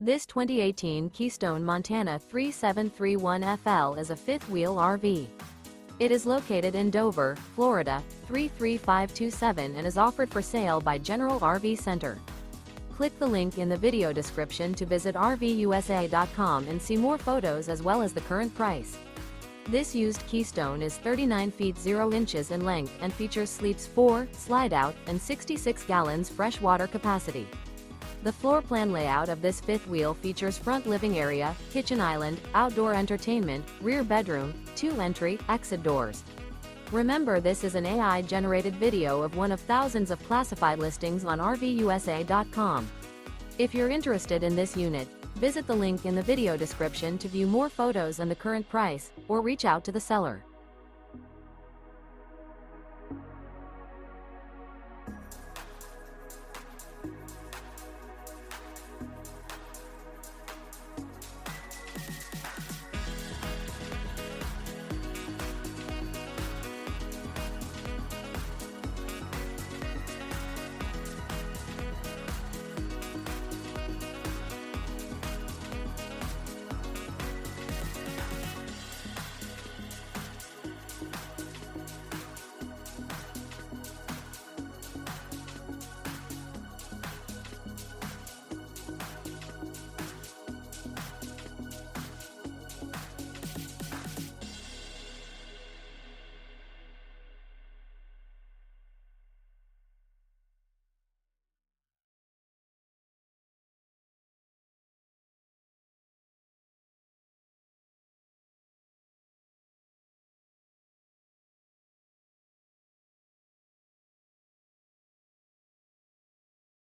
This 2018 Keystone Montana 3731FL is a fifth-wheel RV. It is located in Dover, Florida, 33527 and is offered for sale by General RV Center. Click the link in the video description to visit RVUSA.com and see more photos as well as the current price. This used Keystone is 39 feet 0 inches in length and features sleeps 4, Slideout, and 66 gallons fresh water capacity. The floor plan layout of this fifth wheel features front living area, kitchen island, outdoor entertainment, rear bedroom, 2 entry, exit doors. Remember, this is an AI-generated video of one of thousands of classified listings on RVUSA.com. If you're interested in this unit, visit the link in the video description to view more photos and the current price, or reach out to the seller.